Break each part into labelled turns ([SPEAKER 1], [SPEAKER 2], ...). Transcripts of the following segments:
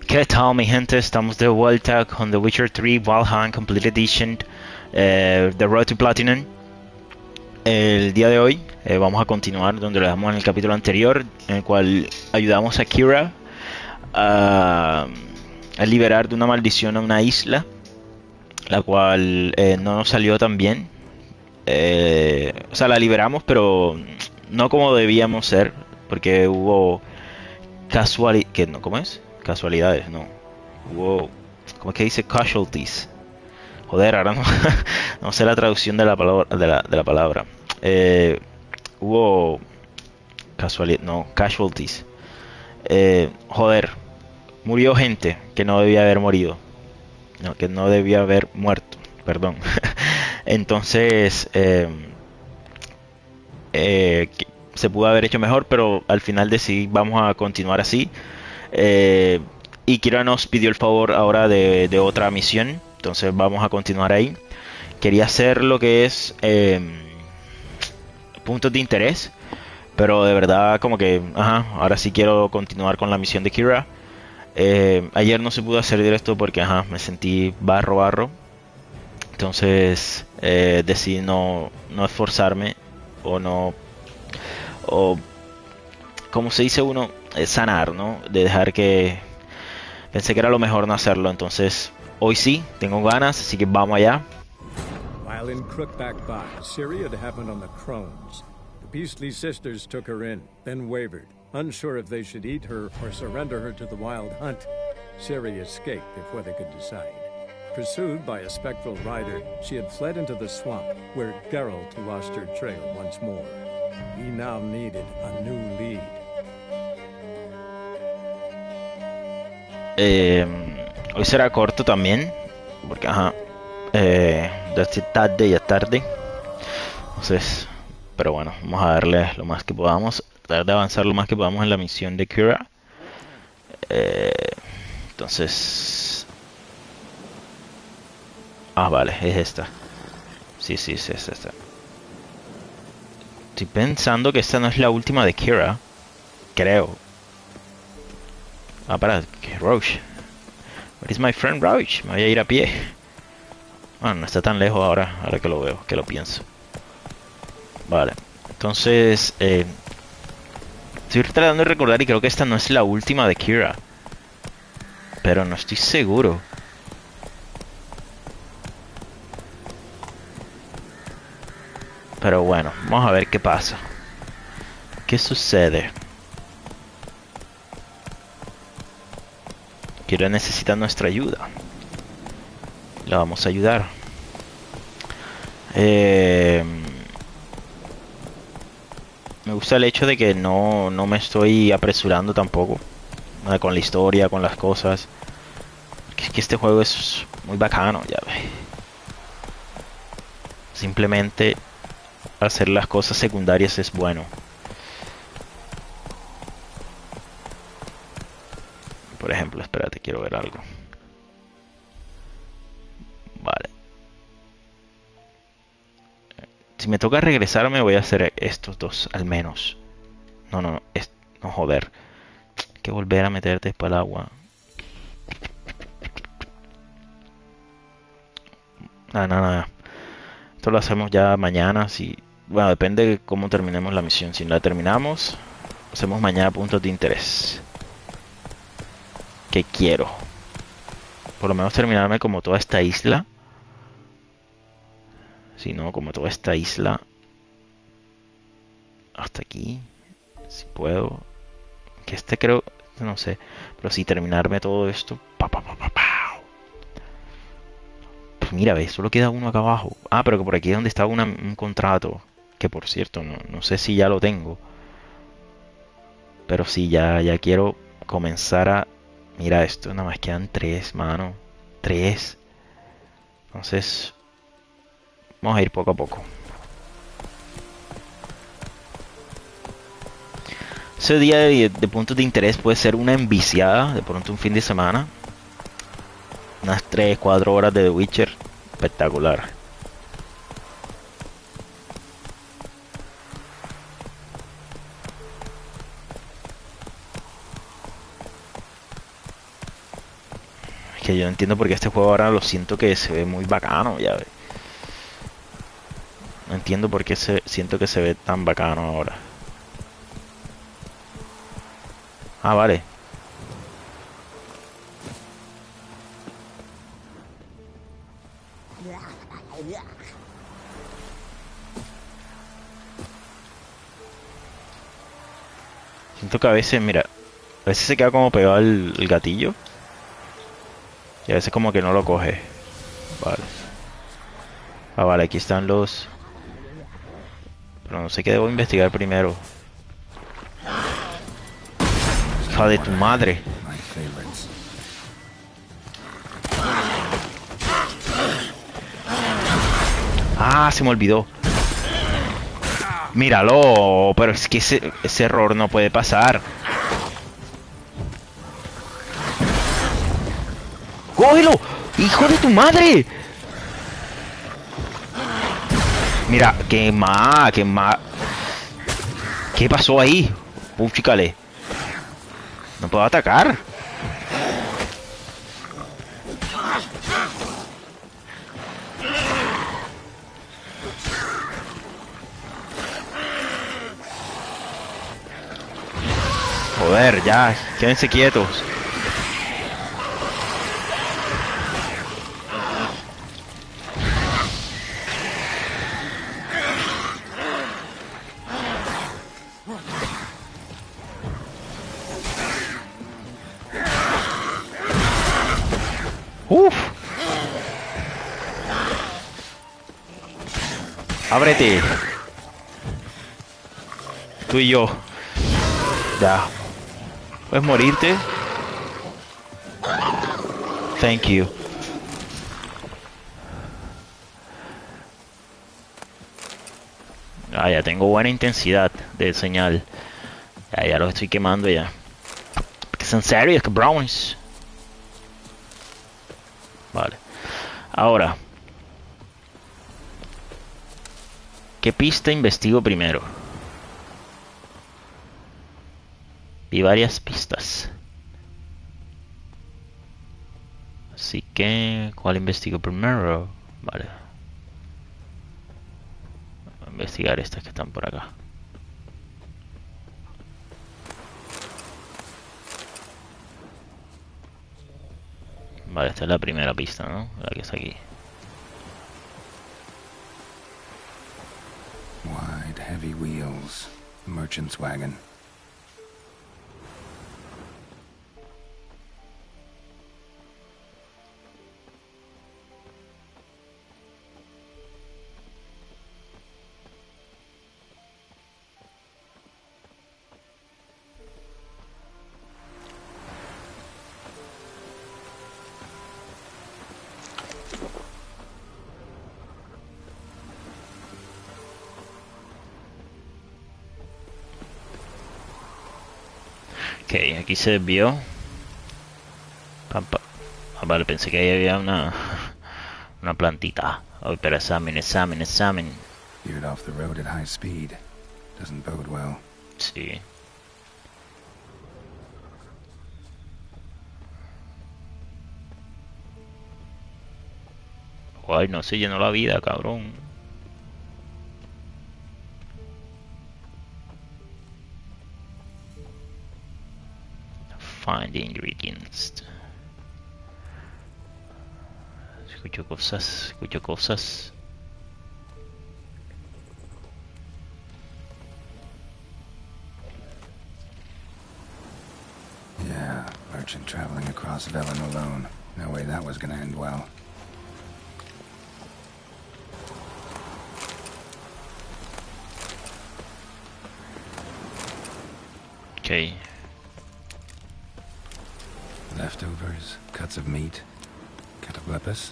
[SPEAKER 1] ¿Qué tal, mi gente? Estamos de vuelta con The Witcher 3 Valheim Complete Edition, The Road to Platinum. El día de hoy vamos a continuar donde lo dejamos en el capítulo anterior, en el cual ayudamos a Keira a liberar de una maldición a una isla, la cual no nos salió tan bien. O sea, la liberamos, pero no como debíamos ser, porque hubo no, ¿cómo es? Casualidades, no. Hubo, ¿cómo es que dice? Casualties. Joder, ahora no, no sé la traducción de la palabra. De la palabra. Eh, Hubo casualidad, no, casualties. Joder, murió gente que no debía haber morido. No, que no debía haber muerto, perdón. Entonces, se pudo haber hecho mejor, pero al final decidí vamos a continuar así. Eh, y Kira nos pidió el favor ahora de otra misión, entonces vamos a continuar ahí. Quería hacer lo que es puntos de interés, pero de verdad como que, ajá, ahora sí quiero continuar con la misión de Kira. Ayer no se pudo hacer directo porque, ajá, me sentí barro. Entonces decidí no esforzarme o no, o como se dice uno, sanar, ¿no? De dejar que pensé que era lo mejor no hacerlo, entonces hoy sí, tengo ganas, así que vamos allá.
[SPEAKER 2] While in Crookback Bog, Ciri had happened on the Crones. The beastly sisters took her in, then wavered, unsure if they should eat her or surrender her to the Wild Hunt. Ciri escaped before they could decide. Pursued by a spectral rider, she had fled into the swamp, where Geralt lost her trail once more. He now needed a new lead.
[SPEAKER 1] Hoy será corto también, porque ajá, ya es tarde, entonces, pero bueno, vamos a darle lo más que podamos, tratar de avanzar lo más que podamos en la misión de Keira. Entonces, vale, es esta. Sí, es esta. Estoy pensando que esta no es la última de Keira, creo. Para, que Roche. Where is my friend Roche? Me voy a ir a pie. Bueno, no está tan lejos ahora que lo veo, que lo pienso. Vale, entonces estoy tratando de recordar y creo que esta no es la última de Keira, pero no estoy seguro. Pero bueno, vamos a ver qué pasa. ¿Qué sucede? Keira necesita nuestra ayuda. La vamos a ayudar. Me gusta el hecho de que no me estoy apresurando tampoco con la historia, con las cosas. Es que este juego es muy bacano, ya ves. Simplemente hacer las cosas secundarias es bueno. Por ejemplo, espérate, quiero ver algo. Vale. Si me toca regresarme voy a hacer estos dos al menos. No, no joder. Hay que volver a meterte para el agua. Nada. Esto lo hacemos ya mañana. Bueno, depende de cómo terminemos la misión. Si la terminamos, hacemos mañana puntos de interés. Que quiero. Por lo menos terminarme como toda esta isla. Si no, como toda esta isla. Hasta aquí. Si puedo. Que creo. No sé. Pero si terminarme todo esto. Pues mira, ves, solo queda uno acá abajo. Pero que por aquí es donde está un contrato. Que por cierto, no sé si ya lo tengo. Pero sí, ya quiero comenzar a... Mira esto, nada más quedan 3, mano. 3. Entonces, vamos a ir poco a poco. Ese día de puntos de interés puede ser una enviciada, de pronto un fin de semana. Unas 3, 4 horas de The Witcher. Espectacular. Que yo no entiendo por qué este juego ahora lo siento que se ve muy bacano, ya ves. No entiendo por qué siento que se ve tan bacano ahora. Ah, vale. Siento que a veces, mira, a veces se queda como pegado el gatillo. Y a veces como que no lo coge. Vale. Ah, vale, aquí están los... Pero no sé qué debo investigar primero. Hija de tu madre. Ah, se me olvidó. Míralo, pero es que ese error no puede pasar. ¡Cógelo! ¡Hijo de tu madre! Mira, qué más, qué más. ¿Qué pasó ahí? Púchicale. No puedo atacar. Joder, ya, quédense quietos. Uf. Ábrete. Tú y yo. Ya. Puedes morirte. Thank you. Ah, ya tengo buena intensidad de señal. Ya los estoy quemando ya. Que son serios, cabrones. Vale. Ahora. ¿Qué pista investigo primero? Vi varias pistas. Así que... ¿cuál investigo primero? Vale. Voy a investigar estas que están por acá. Vale, esta es la primera pista, ¿no? La que está aquí.
[SPEAKER 3] Wide, heavy wheels. Merchant's wagon.
[SPEAKER 1] Ok, aquí se desvió. Ah, vale, pensé que ahí había una plantita. Oh, pero examen.
[SPEAKER 3] Veered off the road at high speed. Doesn't bode well.
[SPEAKER 1] Sí. Ay, no se llenó la vida, cabrón. Find the ingredients. Escucho cosas.
[SPEAKER 3] Yeah, merchant traveling across Velen alone. No way that was gonna end well.
[SPEAKER 1] Okay.
[SPEAKER 3] Leftovers, cuts of meat, cataplepis.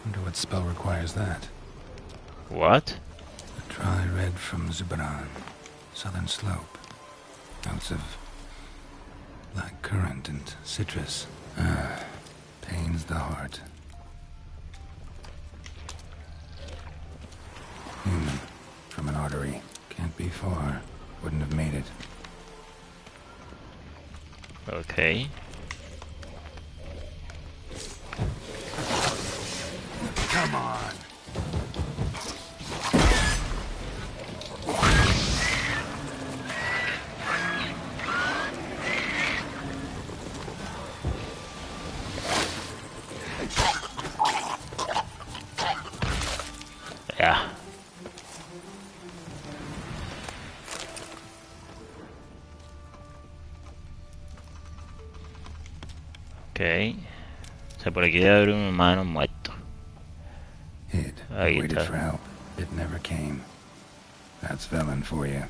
[SPEAKER 3] Wonder what spell requires that.
[SPEAKER 1] What?
[SPEAKER 3] A dry red from Zubaran, southern slope. Notes of black currant and citrus. Pains the heart. Human, from an artery. Can't be far. Wouldn't have made it.
[SPEAKER 1] Okay.
[SPEAKER 3] Come on.
[SPEAKER 1] Ya. Ok. O sea, por aquí debe haber un humano muerto.
[SPEAKER 3] Hid.
[SPEAKER 1] Ahí
[SPEAKER 3] Waited
[SPEAKER 1] está.
[SPEAKER 3] for help. It never came. That's Velen for you.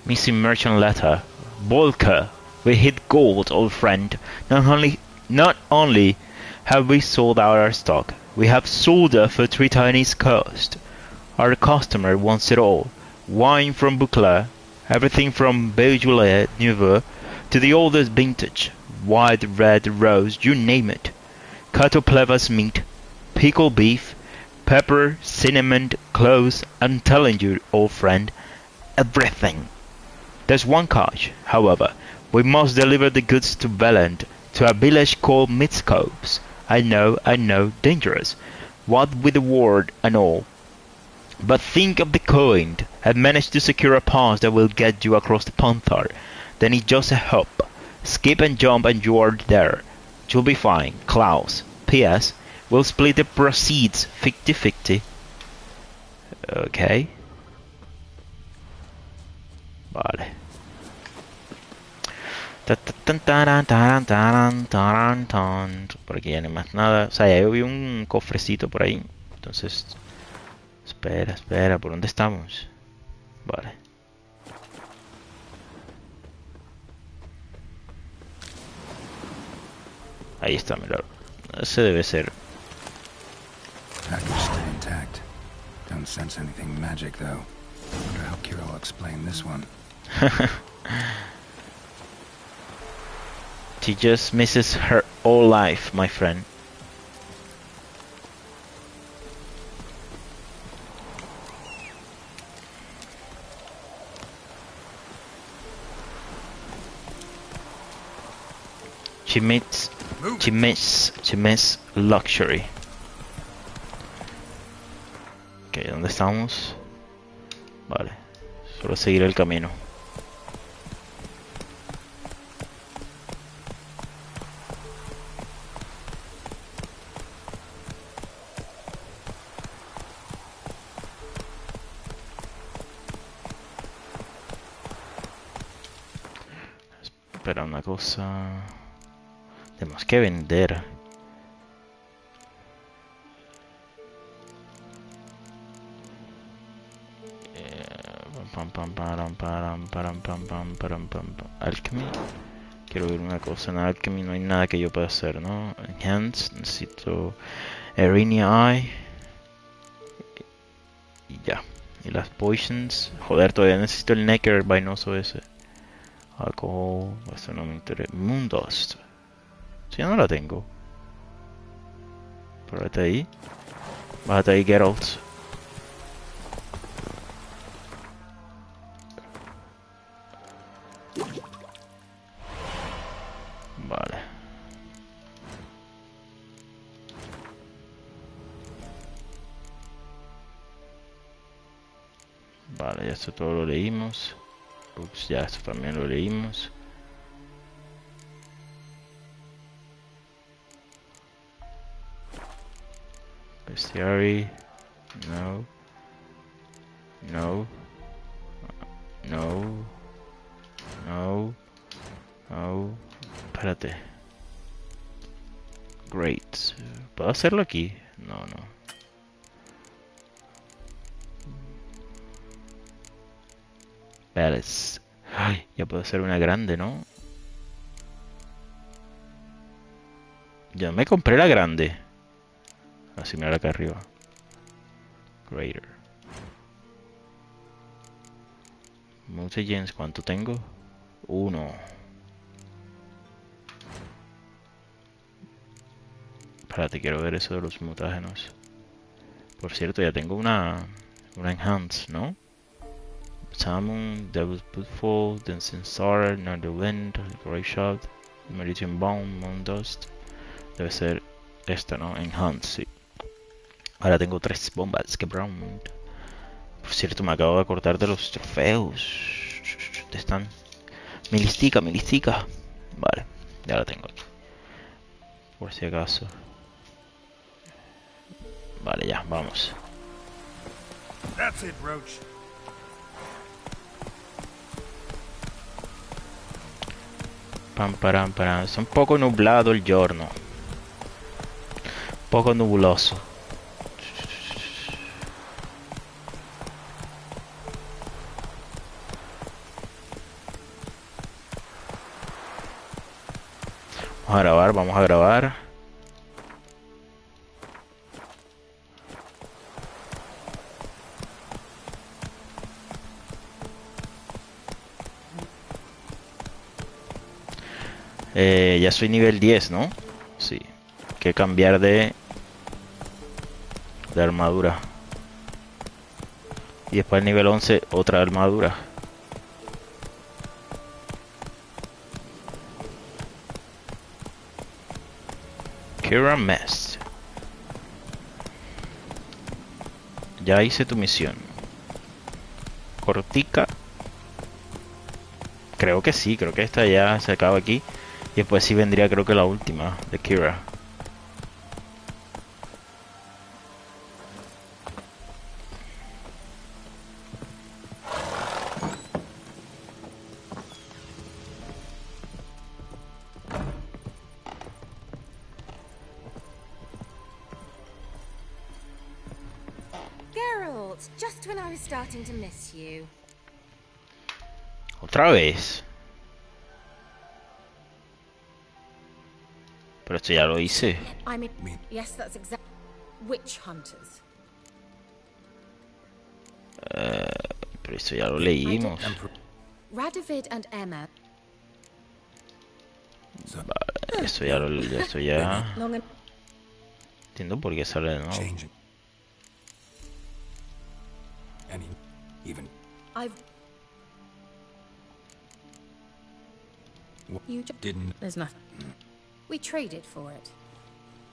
[SPEAKER 1] Missing merchant letter. Volker, we hit gold, old friend. Not only have we sold out our stock, we have sold it for 3 times cost. Our customer wants it all. Wine from Bucla, everything from Beaujolais Nouveau to the oldest vintage. White, red, rose, you name it. Cattle plevas meat, pickled beef, pepper, cinnamon, cloves. I'm telling you, old friend, everything. There's one catch, however. We must deliver the goods to Veland, to a village called Midscopes. I know, dangerous. What with the ward and all. But think of the coin. I've managed to secure a pass that will get you across the Panther. Then it's just a hop. Skip and jump and you're there. You'll be fine. Klaus. P.S. We'll split the proceeds 50-50. Okay. Vale. Por aquí ya no hay más nada. O sea, ya yo vi un cofrecito por ahí. Entonces... Espera, ¿por dónde estamos? Vale. Ahí está, mira. Ese debe ser.
[SPEAKER 3] Package stay intact. Don't sense anything magic though. Wonder how Keira will explain this one.
[SPEAKER 1] She just misses her whole life, my friend. She miss luxury. Ok, ¿dónde estamos? Vale, solo seguir el camino. Espera una cosa. Tenemos que vender. Alchemy. Quiero ver una cosa. En Alchemy no hay nada que yo pueda hacer, ¿no? Enhance. Necesito Erinia Eye. Y ya. Y las potions. Joder, todavía necesito el Necker vainoso ese. Alcohol. Esto no me interesa. Moondust. Si ya no la tengo. Párate ahí. Bájate ahí, Geralt. Vale. Vale, ya esto todo lo leímos. Ups, ya esto también lo leímos. Bestiary. No. No. No. No. No. Espérate. Great. ¿Puedo hacerlo aquí? No, no. Palace. Ay, ya puedo hacer una grande, ¿no? Ya me compré la grande. Así mira acá arriba. Greater. Multi-gens, ¿cuánto tengo? 1. Espérate, quiero ver eso de los mutágenos. Por cierto, ya tengo una enhance, ¿no? Salmon, Devil's Footfall, Dancing Star, Northern Wind, Great Shot, Meridian Bomb, Moon Dust. Debe ser Esta, ¿no? Enhance, sí. Ahora tengo 3 bombas. Que brown. Por cierto, me acabo de acordar de los trofeos. ¿Dónde están? Mi listica, mi listica. Vale, ya la tengo aquí. Por si acaso. Vale, ya, vamos.
[SPEAKER 3] That's it, Roach.
[SPEAKER 1] Pam, param, param. Es un poco nublado el giorno. Un poco nubuloso. Vamos a grabar, vamos a grabar. Ya soy nivel 10, ¿no? Sí. Hay que cambiar de armadura. Y después nivel 11, otra armadura. Keira Mess. Ya hice tu misión. Cortica. Creo que sí, creo que esta ya se acaba aquí. Y después sí vendría, creo que la última de Keira.
[SPEAKER 4] Geralt, just when I was starting to miss you.
[SPEAKER 1] Otra vez. Pero esto ya lo hice.
[SPEAKER 4] I mean, yes, that's exactly. Witch hunters.
[SPEAKER 1] Pero esto ya lo leímos.
[SPEAKER 4] Radovid and Emma.
[SPEAKER 1] Vale, esto ya lo... Esto ya...
[SPEAKER 4] Long and
[SPEAKER 1] Entiendo por qué sale de nuevo.
[SPEAKER 3] Changing. And even
[SPEAKER 4] I've. You
[SPEAKER 3] didn't.
[SPEAKER 4] There's nothing. We traded for it.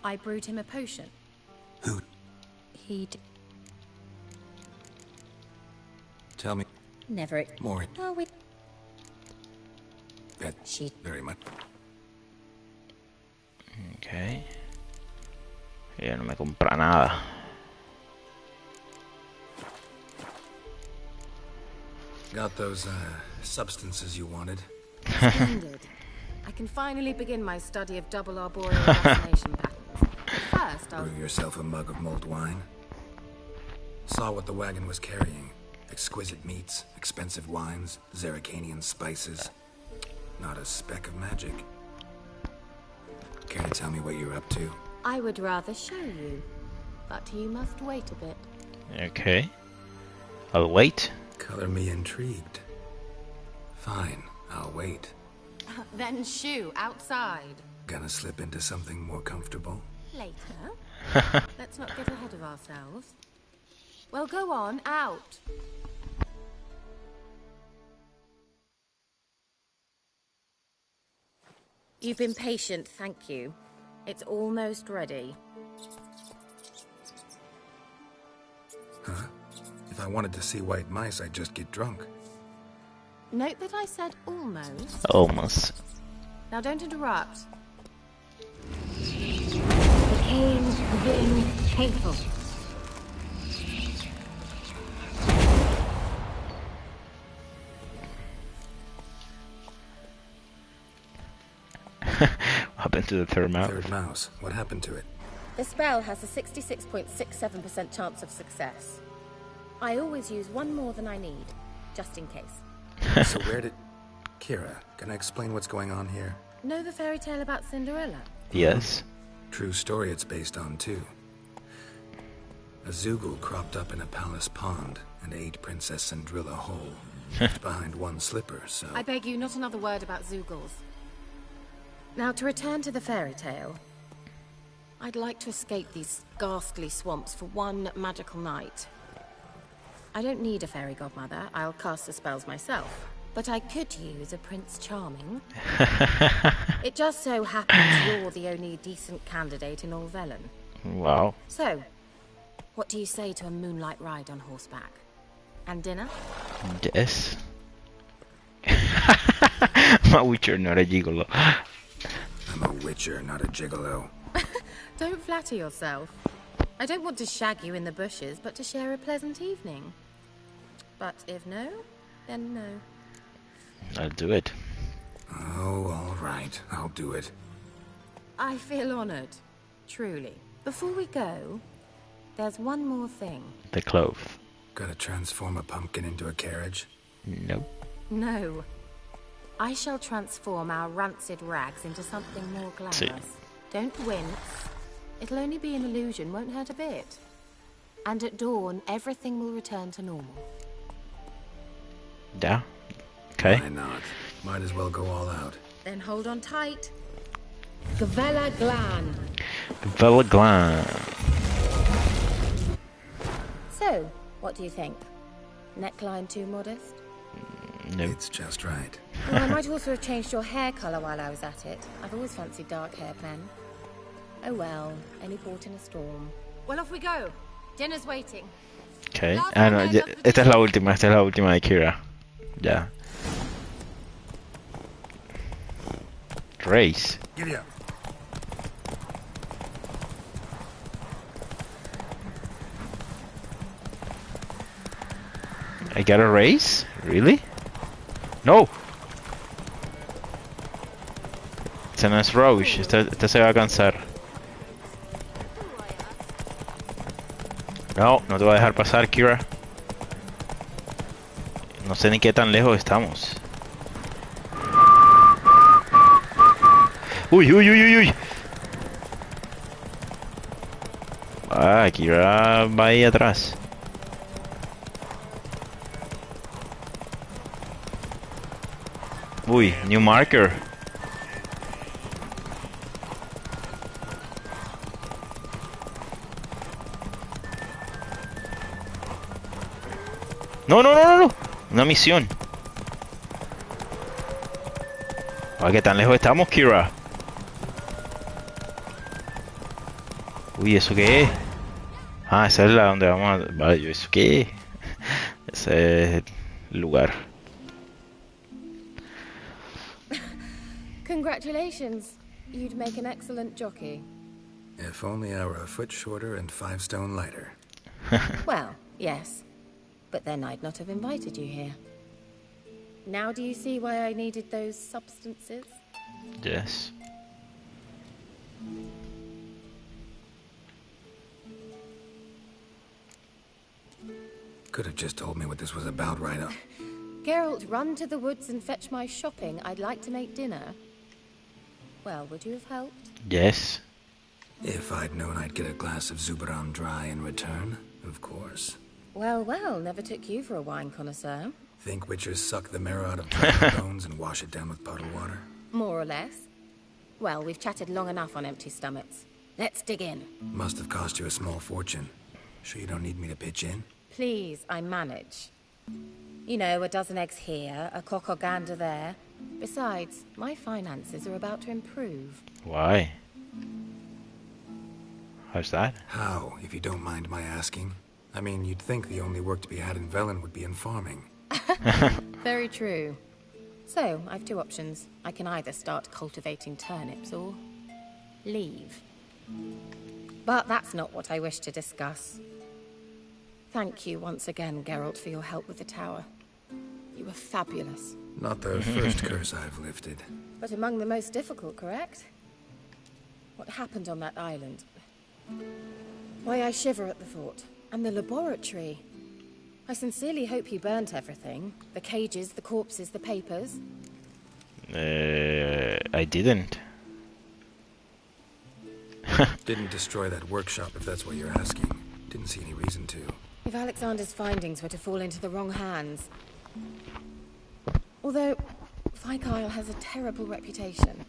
[SPEAKER 4] I brewed him a potion.
[SPEAKER 3] Who?
[SPEAKER 4] He'd
[SPEAKER 3] Tell me
[SPEAKER 4] never.
[SPEAKER 3] more.
[SPEAKER 4] Oh, we.
[SPEAKER 3] That
[SPEAKER 4] She.
[SPEAKER 3] very much.
[SPEAKER 1] Ok. Ya no me compra nada.
[SPEAKER 3] Got those substances you wanted.
[SPEAKER 4] Splendid. I can finally begin my study of double arboreal fascination patterns. But first, I'll.
[SPEAKER 3] Brew yourself a mug of mulled wine. Saw what the wagon was carrying. Exquisite meats, expensive wines, Zerrikanian spices. Not a speck of magic. Care to tell me what you're up to?
[SPEAKER 4] I would rather show you, but you must wait a bit.
[SPEAKER 1] Ok. I'll wait.
[SPEAKER 3] Color me intrigued. Fine, I'll wait.
[SPEAKER 4] Then shoo outside.
[SPEAKER 3] Gonna slip into something more comfortable?
[SPEAKER 4] Later. Let's not get ahead of ourselves. Well, go on, out. You've been patient, thank you. It's almost ready.
[SPEAKER 3] Huh? If I wanted to see white mice, I'd just get drunk.
[SPEAKER 4] Note that I said almost.
[SPEAKER 1] Almost.
[SPEAKER 4] Now don't interrupt.
[SPEAKER 5] The pains have been painful.
[SPEAKER 1] What happened to the third mouse?
[SPEAKER 3] Third mouse. What happened to it?
[SPEAKER 4] The spell has a 66.67% chance of success. I always use one more than I need, just in case.
[SPEAKER 3] So where did... Keira, can I explain what's going on here?
[SPEAKER 4] Know the fairy tale about Cinderella?
[SPEAKER 1] Yes.
[SPEAKER 3] True story it's based on, too. A Zoogle cropped up in a palace pond and ate Princess Cinderella whole. Left behind one slipper, so...
[SPEAKER 4] I beg you, not another word about Zoogles. Now, to return to the fairy tale, I'd like to escape these ghastly swamps for one magical night. I don't need a fairy godmother. I'll cast the spells myself. but I could use a Prince Charming. It just so happens you're the only decent candidate in all Velen.
[SPEAKER 1] Wow.
[SPEAKER 4] So, what do you say to a moonlight ride on horseback? And dinner?
[SPEAKER 1] Yes. I'm a witcher, not a gigolo.
[SPEAKER 3] I'm a witcher, not a gigolo.
[SPEAKER 4] Don't flatter yourself. I don't want to shag you in the bushes, but to share a pleasant evening. But if no, then no.
[SPEAKER 1] I'll do it.
[SPEAKER 3] Oh, all right. I'll do it.
[SPEAKER 4] I feel honored. Truly. Before we go, there's one more thing.
[SPEAKER 1] The clothes.
[SPEAKER 3] Gotta transform a pumpkin into a carriage?
[SPEAKER 1] Nope.
[SPEAKER 4] No. I shall transform our rancid rags into something more glamorous.
[SPEAKER 1] See.
[SPEAKER 4] Don't wince. It'll only be an illusion, won't hurt a bit. And at dawn, everything will return to normal.
[SPEAKER 1] Yeah. Okay.
[SPEAKER 3] Why not? Might as well go all out.
[SPEAKER 4] Then hold on tight.
[SPEAKER 5] Gavella Glan.
[SPEAKER 1] Velaglan.
[SPEAKER 4] So, what do you think? Neckline too modest?
[SPEAKER 1] Nope.
[SPEAKER 3] It's just right.
[SPEAKER 4] Well, I might also have changed your hair colour while I was at it. I've always fancied dark hair, Pen. Oh well, any port in a storm. Well, off we go. Dinner's waiting.
[SPEAKER 1] Okay. Ah, no, esta es la última de Keira. Ya. Race.
[SPEAKER 3] Giddy up.
[SPEAKER 1] I got a race? Really? No. Esta no es Roche. Esta se va a cansar. No, no te voy a dejar pasar, Keira. No sé ni qué tan lejos estamos. Uy, uy, uy, uy, uy. Ah, Keira va ahí atrás. Uy, new marker. No, no, no, no, no. Una misión. Ah, ¿qué tan lejos estamos, Keira? Uy, ¿eso qué es? Ah, esa es la donde vamos a... Vale, ¿eso qué es? Ese es el lugar.
[SPEAKER 4] Congratulations. You'd make an excellent jockey.
[SPEAKER 3] If only I were a foot shorter and 5 stone lighter.
[SPEAKER 4] Well, yes. But then I'd not have invited you here. Now do you see why I needed those substances?
[SPEAKER 1] Yes.
[SPEAKER 3] Could have just told me what this was about right up.
[SPEAKER 4] Geralt, run to the woods and fetch my shopping. I'd like to make dinner. Well, would you have helped?
[SPEAKER 1] Yes.
[SPEAKER 3] If I'd known I'd get a glass of Zuberan dry in return, of course.
[SPEAKER 4] Well, well, never took you for a wine connoisseur.
[SPEAKER 3] Think witchers suck the marrow out of turtle bones and wash it down with puddle water?
[SPEAKER 4] More or less. Well, we've chatted long enough on empty stomachs. Let's dig in.
[SPEAKER 3] Must have cost you a small fortune. Sure you don't need me to pitch in?
[SPEAKER 4] Please, I manage. You know, a dozen eggs here, a cock or gander there. Besides, my finances are about to improve.
[SPEAKER 1] Why? How's that?
[SPEAKER 3] How, if you don't mind my asking? I mean, you'd think the only work to be had in Velen would be in farming.
[SPEAKER 4] Very true. So, I've two options. I can either start cultivating turnips or leave. But that's not what I wish to discuss. Thank you once again, Geralt, for your help with the tower. You were fabulous.
[SPEAKER 3] Not the first curse I've lifted.
[SPEAKER 4] But among the most difficult, correct? What happened on that island? Why, I shiver at the thought. And the laboratory. I sincerely hope you burnt everything. The cages, the corpses, the papers.
[SPEAKER 1] I didn't.
[SPEAKER 3] Didn't destroy that workshop, if that's what you're asking. Didn't see any reason to.
[SPEAKER 4] If Alexander's findings were to fall into the wrong hands. Although, Fyke Isle has a terrible reputation.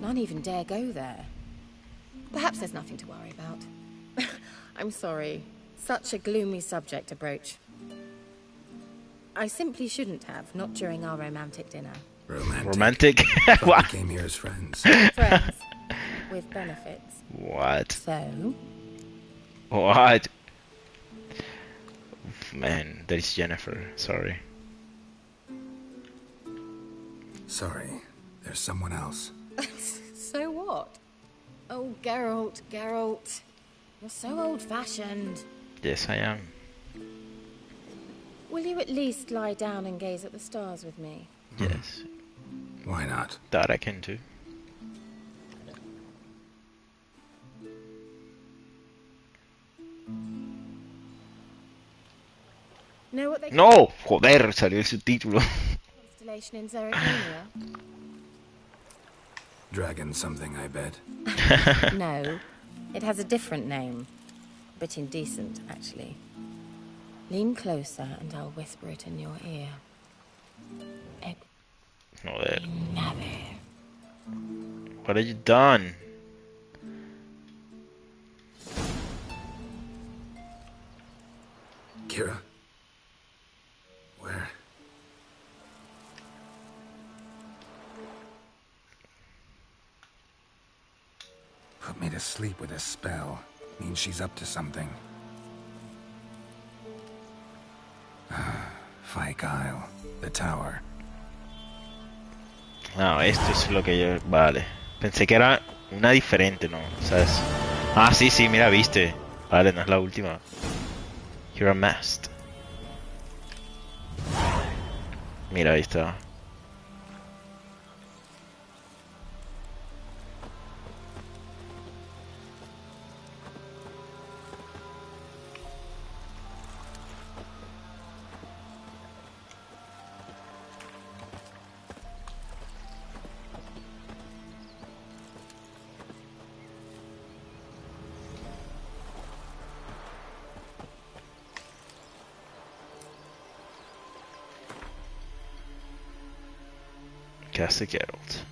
[SPEAKER 4] None even dare go there. Perhaps there's nothing to worry about. I'm sorry. Such a gloomy subject to broach. I simply shouldn't have, not during our romantic dinner.
[SPEAKER 1] Romantic?
[SPEAKER 3] Thought we
[SPEAKER 1] What?
[SPEAKER 3] came here as friends.
[SPEAKER 4] Friends. With benefits.
[SPEAKER 1] What?
[SPEAKER 4] So?
[SPEAKER 1] What? Man, that is Jennifer. Sorry.
[SPEAKER 3] Sorry, there's someone else.
[SPEAKER 4] So what? Oh, Geralt, Geralt. You're so old-fashioned.
[SPEAKER 1] Yes, I am.
[SPEAKER 4] Will you at least lie down and gaze at the stars with me?
[SPEAKER 1] Yes.
[SPEAKER 3] Why not?
[SPEAKER 1] That I can do.
[SPEAKER 4] Know what they
[SPEAKER 1] No, joder, salió el subtítulo.
[SPEAKER 4] constellation in Zerrikania?
[SPEAKER 3] Dragon something, I bet.
[SPEAKER 4] No, it has a different name. A bit indecent, actually. Lean closer and I'll whisper it in your ear.
[SPEAKER 1] Joder.
[SPEAKER 4] Navi.
[SPEAKER 1] What have you done?
[SPEAKER 3] Keira? Where? Put me to sleep with a spell. Means she's up to something. Fyke Isle. The tower.
[SPEAKER 1] No, esto es lo que yo... Vale. Pensé que era una diferente, ¿no? ¿Sabes? Ah, sí, sí, mira, viste. Vale, no es la última. You're a mast. Mira, ahí está. Castle Geralt.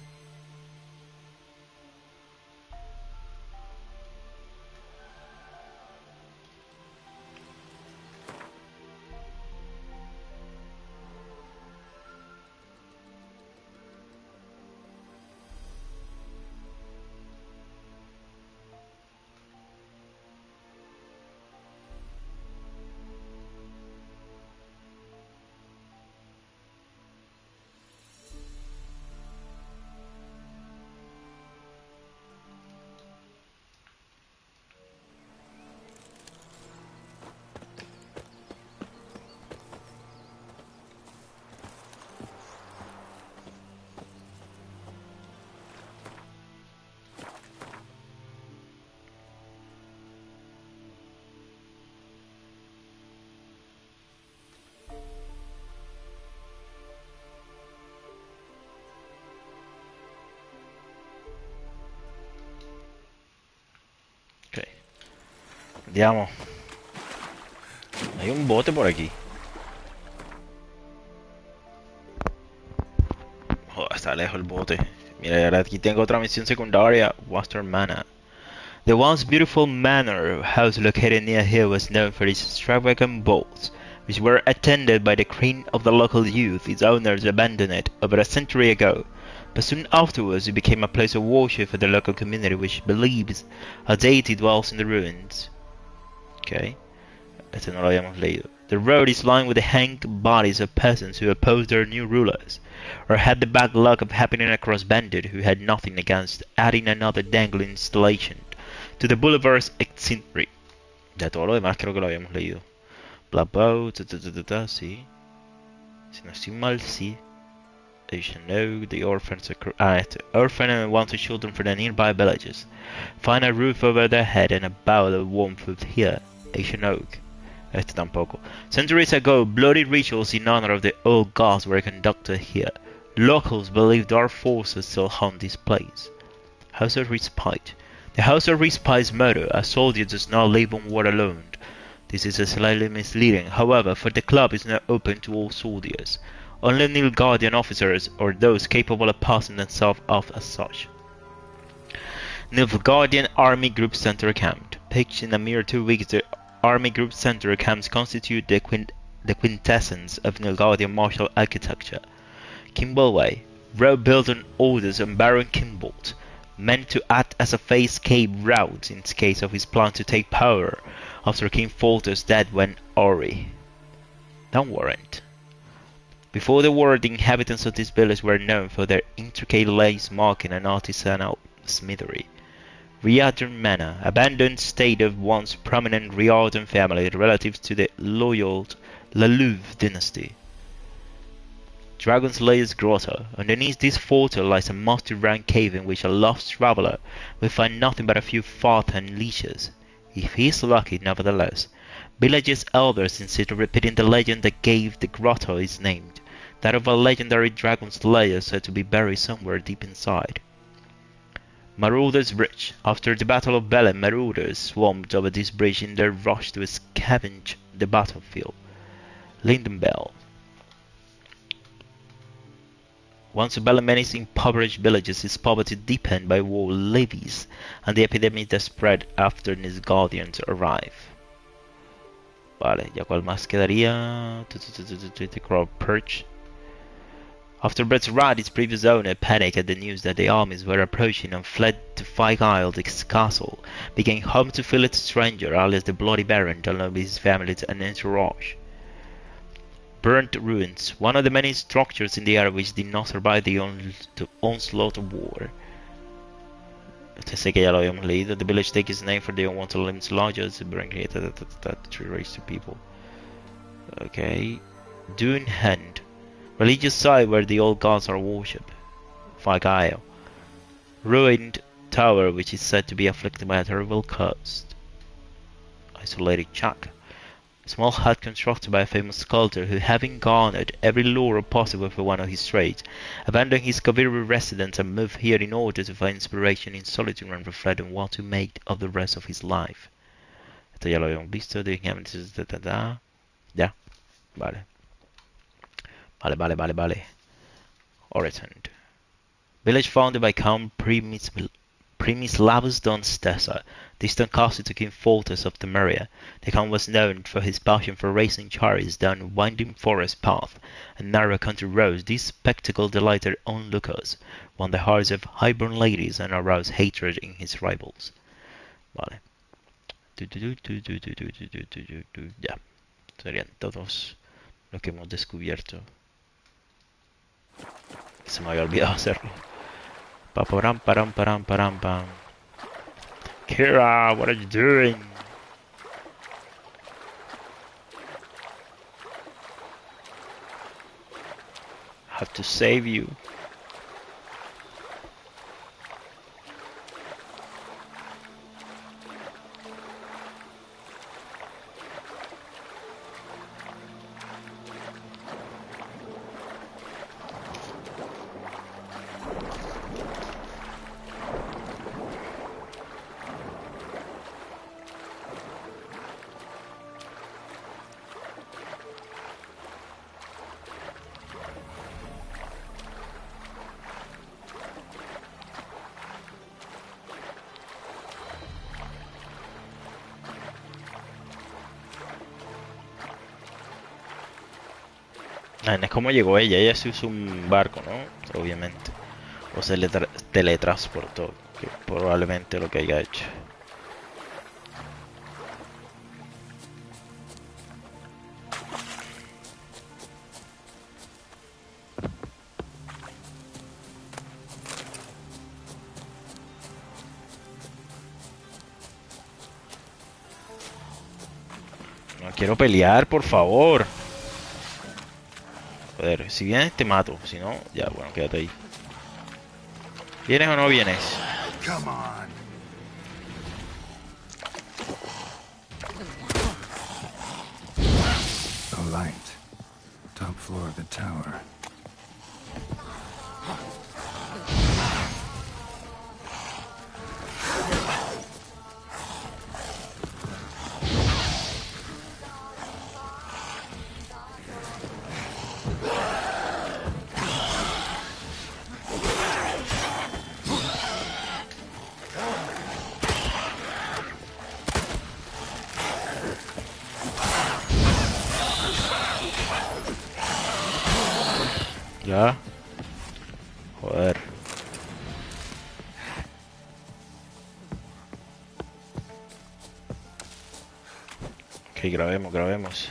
[SPEAKER 1] Ok. Andiamo. Hay un bote por aquí. Joder, está lejos el bote. Mira, y ahora aquí tengo otra misión secundaria. Western Manor. The once beautiful manor house located near here was known for its extravagant balls, which were attended by the cream of the local youth. Its owners abandoned it over a century ago, but soon afterwards it became a place of worship for the local community, which believes a deity dwells in the ruins. Okay, este no lo habíamos leído. The road is lined with the hanged bodies of peasants who opposed their new rulers, or had the bad luck of happening across bandits who had nothing against adding another dangling installation to the boulevard's itinerary. Ya todo lo demás creo que lo habíamos leído. Black Boat, sí. Si no estoy mal, sí. They should know the orphans orphan and wanted children from the nearby villages. Find a roof over their head and a bowl of warm food here. Asian Oak. Este tampoco. Centuries ago, bloody rituals in honor of the old gods were conducted here. Locals believe dark forces still haunt this place. House of Respite. The House of Respite's motto, a soldier does not live on war alone. This is slightly misleading, however, for the club is not open to all soldiers. Only Nilfgaardian officers or those capable of passing themselves off as such. Nilfgaardian Army Group Center Camp. Pitched in a mere 2 weeks, the Army Group Center camps constitute the the quintessence of Nilgaudian martial architecture. Kimbolway, road built on orders of Baron Kimbolt, meant to act as a phased cave route in case of his plan to take power after King Foltest's death when Ori. Don't warrant. Before the war, the inhabitants of this village were known for their intricate lace marking and artisanal smithery. Riordan Manor, abandoned state of once prominent Riordan family relative to the loyal Lalouve dynasty. Dragon Slayer's Grotto. Underneath this fortress lies a multi-rank cave in which a lost traveler will find nothing but a few Farthan leeches, if he is lucky nevertheless. Village's elders insist on repeating the legend that gave the grotto its name, that of a legendary dragon slayer said to be buried somewhere deep inside. Marauders Bridge. After the Battle of Belen, marauders swarmed over this bridge in their rush to scavenge the battlefield. Lindenbell. Once Belemeni's impoverished villages, its poverty deepened by war levies and the epidemic that spread after Nilfgaardians arrived. Vale, ya cuál más quedaría. The Crow Perch. After Brett's rat, its previous owner panicked at the news that the armies were approaching and fled to Five Isle, the castle, became home to Philip Stranger, alias the Bloody Baron, along with his family and entourage. Burnt ruins, one of the many structures in the area which did not survive the onslaught of war. Este sé que ya lo habíamos leído. The village takes its name for the unwanted limbs larger as the brain created that tree raised to people. Okay. Dune Hand. Religious site where the old gods are worshipped. Fagaio. Ruined tower which is said to be afflicted by a terrible curse. Isolated shack. A small hut constructed by a famous sculptor who, having garnered every lure possible for one of his trades, abandoned his Kaviri residence and moved here in order to find inspiration in solitude and reflect on what to make of the rest of his life. Esto ya lo habíamos visto. Ya. Vale. Vale. Oretand. Village founded by Count Primislavus Don Stessa, distant castle to King Foltest of Temeria. The Count was known for his passion for racing chariots down winding forest paths and narrow country roads. This spectacle delighted onlookers, won the hearts of highborn ladies, and aroused hatred in his rivals. Vale. Ya. Serían todos los que hemos descubierto. Se me había olvidado hacerlo. Param. Keira, what are you doing? I have to save you. No es como llegó ella se usó un barco, ¿no? Obviamente. O se le teletransportó, que probablemente lo que haya hecho. No quiero pelear, por favor. Joder, si vienes te mato, si no, ya, bueno, quédate ahí. ¿Vienes o no vienes?
[SPEAKER 3] Come on. A light. Top floor of the tower.
[SPEAKER 1] Ya. Joder. Ok, grabemos.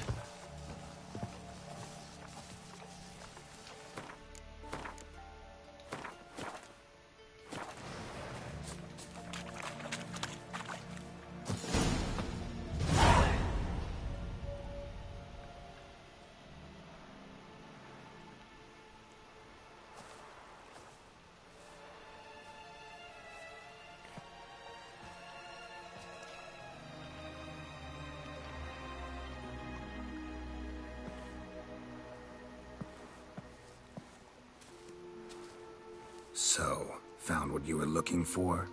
[SPEAKER 3] So, found what you were looking for?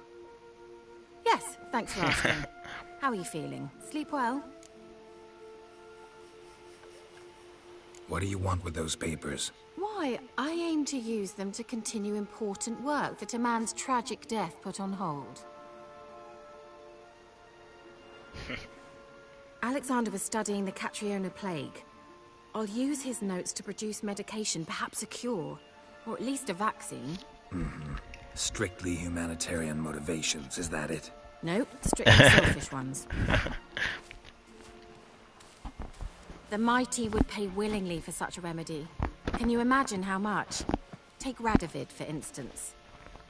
[SPEAKER 4] Yes, thanks for asking. How are you feeling? Sleep well?
[SPEAKER 3] What do you want with those papers?
[SPEAKER 4] Why, I aim to use them to continue important work that a man's tragic death put on hold. Alexander was studying the Catriona plague. I'll use his notes to produce medication, perhaps a cure, or at least a vaccine.
[SPEAKER 3] Strictly humanitarian motivations, is that it?
[SPEAKER 4] Nope, strictly selfish ones. The mighty would pay willingly for such a remedy. Can you imagine how much? Take Radovid, for instance.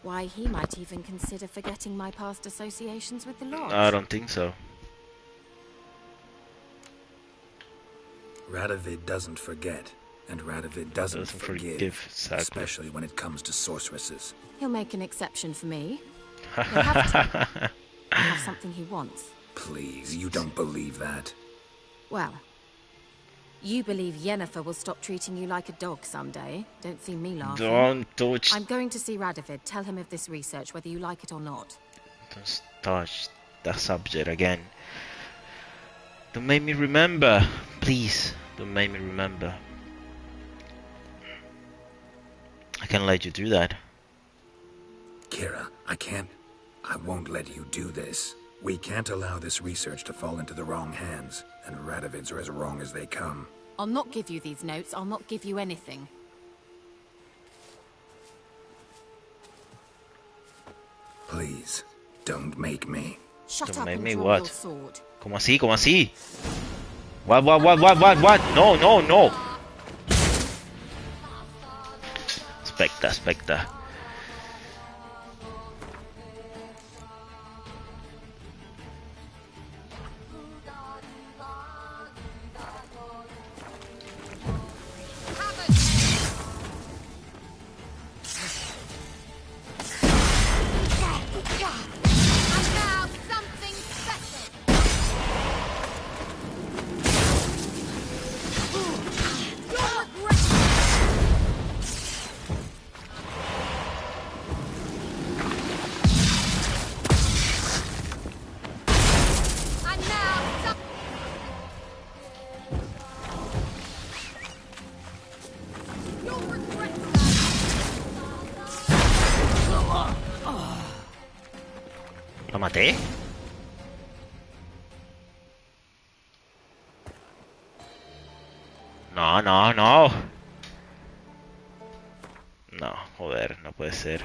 [SPEAKER 4] Why, he might even consider forgetting my past associations with the Lodge.
[SPEAKER 1] I don't think so.
[SPEAKER 3] Radovid doesn't forget, and Radovid doesn't forgive,
[SPEAKER 1] exactly.
[SPEAKER 3] especially when it comes to sorceresses.
[SPEAKER 4] He'll make an exception for me. He'll have to. I have something he wants.
[SPEAKER 3] Please, you don't believe that.
[SPEAKER 4] Well, you believe Yennefer will stop treating you like a dog someday. Don't see me laughing.
[SPEAKER 1] Don't touch.
[SPEAKER 4] I'm going to see Radovid. Tell him of this research, whether you like it or not.
[SPEAKER 1] Don't touch that subject again. Don't make me remember. Please, don't make me remember. I can't let you do that.
[SPEAKER 3] Keira, I won't let you do this. We can't allow this research to fall into the wrong hands, and Radovids are as wrong as they come.
[SPEAKER 4] I'll not give you these notes. I'll not give you anything.
[SPEAKER 3] Please, don't make me.
[SPEAKER 4] Shut
[SPEAKER 1] Don't
[SPEAKER 4] up
[SPEAKER 1] make
[SPEAKER 4] and
[SPEAKER 1] me
[SPEAKER 4] draw
[SPEAKER 1] what?
[SPEAKER 4] your sword.
[SPEAKER 1] ¿Cómo así? ¿Cómo así? What? No. Specta. ¿Lo maté? No. No, joder, no puede ser.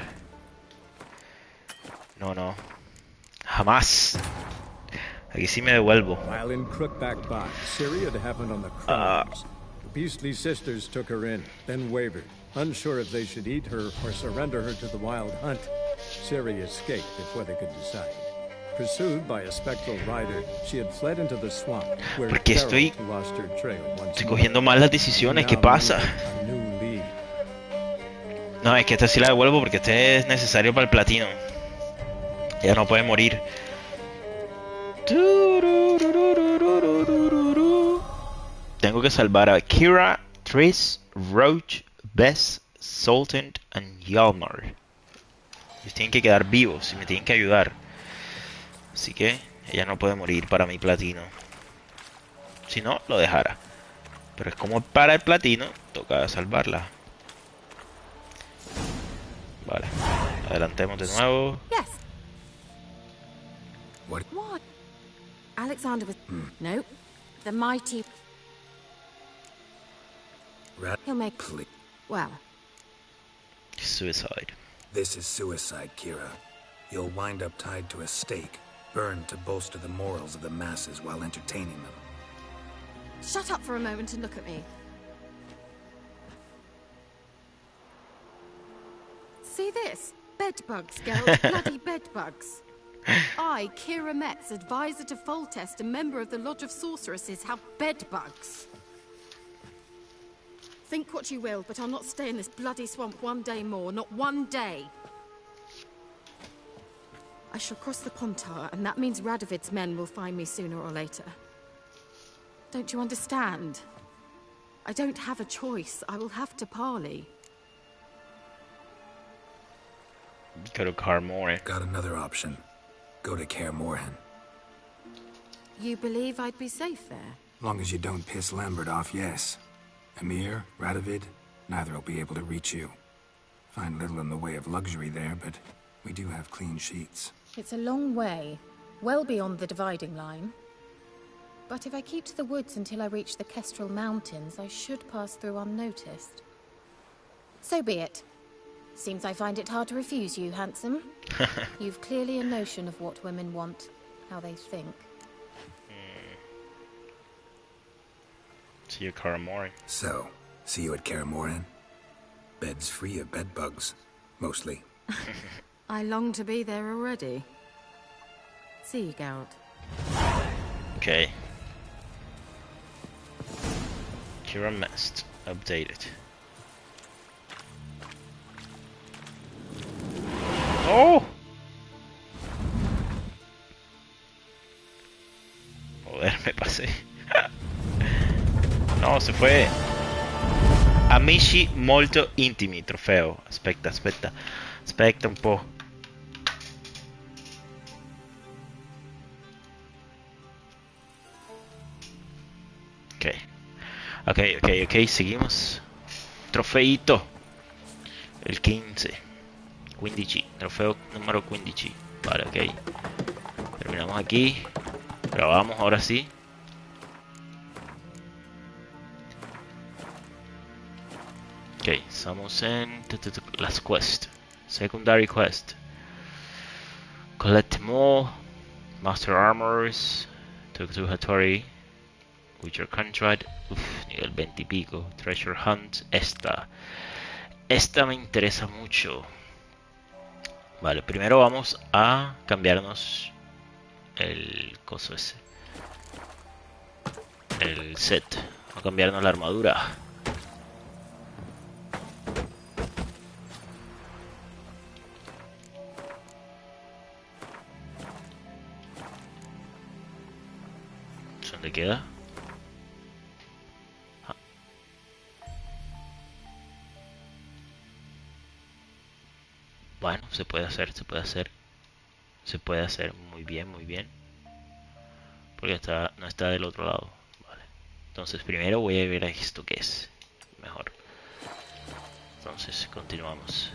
[SPEAKER 1] No. Jamás. Aquí sí me devuelvo.
[SPEAKER 2] While in Crookback Bog, Syria had happened on the Crones. The beastly sisters took her in, then wavered, unsure if they should eat her or surrender her to the Wild Hunt. Syria escaped before they could decide. Pursued by a spectral rider, she had fled into the swamp, where
[SPEAKER 1] Porque estoy
[SPEAKER 2] lost her trail once
[SPEAKER 1] Estoy
[SPEAKER 2] more.
[SPEAKER 1] cogiendo mal las decisiones, ¿qué
[SPEAKER 2] Now
[SPEAKER 1] pasa?
[SPEAKER 2] a new lead.
[SPEAKER 1] No, es que esta sí la devuelvo porque este es necesario para el platino. Ella no puede morir. Tengo que salvar a Keira, Triss, Roach, Bess, Sultan y Hjalmar. Ellos tienen que quedar vivos y me tienen que ayudar. Así que ella no puede morir para mi platino. Si no, lo dejara. Pero es como para el platino, toca salvarla. Vale, adelantemos de nuevo.
[SPEAKER 4] Yes.
[SPEAKER 3] What?
[SPEAKER 4] What? Alexander was... No. The mighty...
[SPEAKER 3] Rad...
[SPEAKER 4] He'll make...
[SPEAKER 3] Please.
[SPEAKER 4] Well,
[SPEAKER 1] Suicide.
[SPEAKER 3] This is suicide, Keira. You'll wind up tied to a stake, burned to bolster the morals of the masses while entertaining them.
[SPEAKER 4] Shut up for a moment and look at me. See this? Bedbugs, girl. Bloody bedbugs. I, Keira Metz, advisor to Foltest and member of the Lodge of Sorceresses, have bedbugs. Think what you will, but I'll not stay in this bloody swamp one day more. Not one day. I shall cross the Pontar, and that means Radovid's men will find me sooner or later. Don't you understand? I don't have a choice. I will have to parley.
[SPEAKER 1] Go to Carmore.
[SPEAKER 3] Got another option. Go to Kaer Morhen.
[SPEAKER 4] You believe I'd be safe there?
[SPEAKER 3] Long as you don't piss Lambert off, yes. Emir, Radovid, neither will be able to reach you. Find little in the way of luxury there, but we do have clean sheets.
[SPEAKER 4] It's a long way, well beyond the dividing line. But if I keep to the woods until I reach the Kestrel Mountains, I should pass through unnoticed. So be it. Seems I find it hard to refuse you, handsome. You've clearly a notion of what women want, how they think.
[SPEAKER 1] See you, Carmore.
[SPEAKER 3] So, see you at Kaer Morhen? Beds free of bedbugs, mostly.
[SPEAKER 4] I long to be there already. See you, Geralt.
[SPEAKER 1] Okay. Keira Metz updated. ¡Oh! Joder, me pasé. No, se fue. Amici, molto, intimi. Trofeo. Aspetta un po'. Ok, seguimos. Trofeito. Il 15. 15. Trofeo número 15. Vale, ok. Terminamos aquí. Grabamos ahora sí. Ok, estamos en las quests. Secondary quest. Collect more Master Armors. Talk to Hattori. With your contract. Nivel 20 y pico. Treasure Hunt. Esta me interesa mucho. Vale, primero vamos a cambiarnos el coso ese. El set. Vamos a cambiarnos la armadura. ¿Dónde queda? Bueno, se puede hacer muy bien. Porque no está del otro lado. Vale. Entonces primero voy a ver esto que es. Mejor. Entonces continuamos.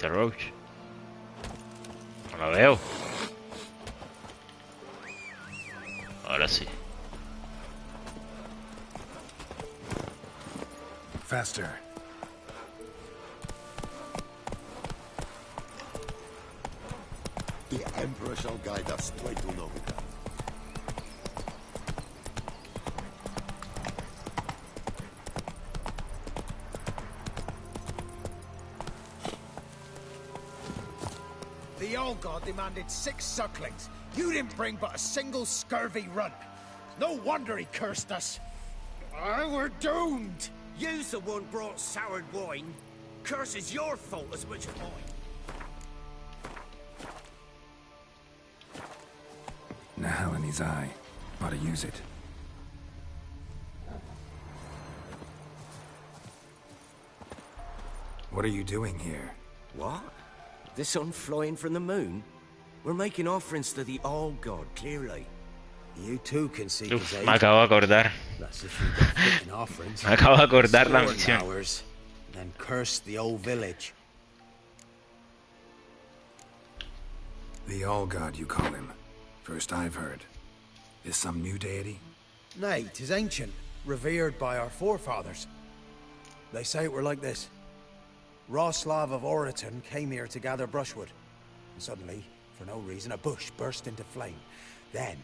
[SPEAKER 1] Roach. No la veo. Ahora sí.
[SPEAKER 3] Faster.
[SPEAKER 6] The Emperor shall guide us to Novita.
[SPEAKER 7] The old god demanded 6 sucklings. You didn't bring but a single scurvy runt. No wonder he cursed us. We're doomed.
[SPEAKER 8] You's the one brought soured wine. Curse is your fault as much as mine.
[SPEAKER 3] Nahal in his eye. Ought to use it. What are you doing here?
[SPEAKER 8] What? The sun flying from the moon? We're making offerings to the All God, clearly.
[SPEAKER 7] You too can seek
[SPEAKER 1] Uf,
[SPEAKER 7] his aid.
[SPEAKER 1] me acabo de acordar.
[SPEAKER 7] That's if you get fitting offerings.
[SPEAKER 1] Me acabo de acordar la
[SPEAKER 7] Scorn
[SPEAKER 1] misión.
[SPEAKER 7] ours, then curse the old village.
[SPEAKER 3] The All God, you call him. First I've heard. Is some new deity?
[SPEAKER 7] Nay, 'tis ancient, revered by our forefathers. They say it were like this. Roslav of Oriton came here to gather brushwood. And suddenly, for no reason, a bush burst into flame. Then,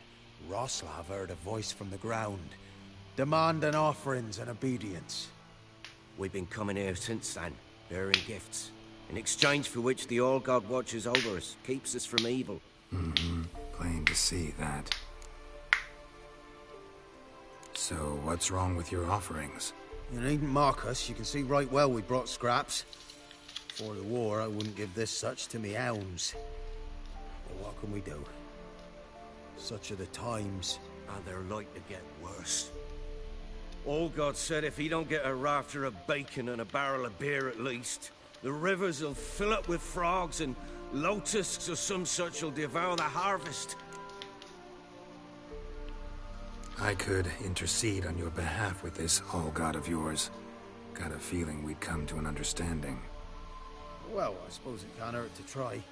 [SPEAKER 7] Roslav heard a voice from the ground, demanding offerings and obedience.
[SPEAKER 8] We've been coming here since then, bearing gifts, in exchange for which the All God watches over us, keeps us from evil.
[SPEAKER 3] Mm-hmm. Plain to see that. So, what's wrong with your offerings?
[SPEAKER 7] You needn't mock us. You can see right well we brought scraps. Before the war, I wouldn't give this such to me hounds. But what can we do? Such are the times.
[SPEAKER 8] And they're like to get worse. All God said if he don't get a rafter of bacon and a barrel of beer at least, the rivers will fill up with frogs and locusts or some such will devour the harvest.
[SPEAKER 3] I could intercede on your behalf with this All God of yours. Got a feeling we'd come to an understanding.
[SPEAKER 7] Well, I suppose it can't hurt to try.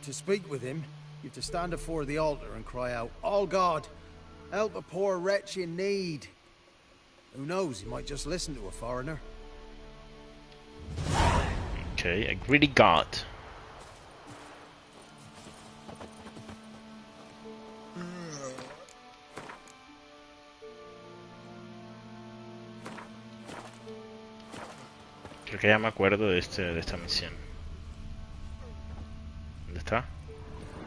[SPEAKER 7] To speak with him, you have to stand before the altar and cry out, "All God, help a poor wretch in need." Who knows, he might just listen to a foreigner.
[SPEAKER 1] Okay, a greedy god. Creo que ya me acuerdo de esta misión. ¿Dónde está?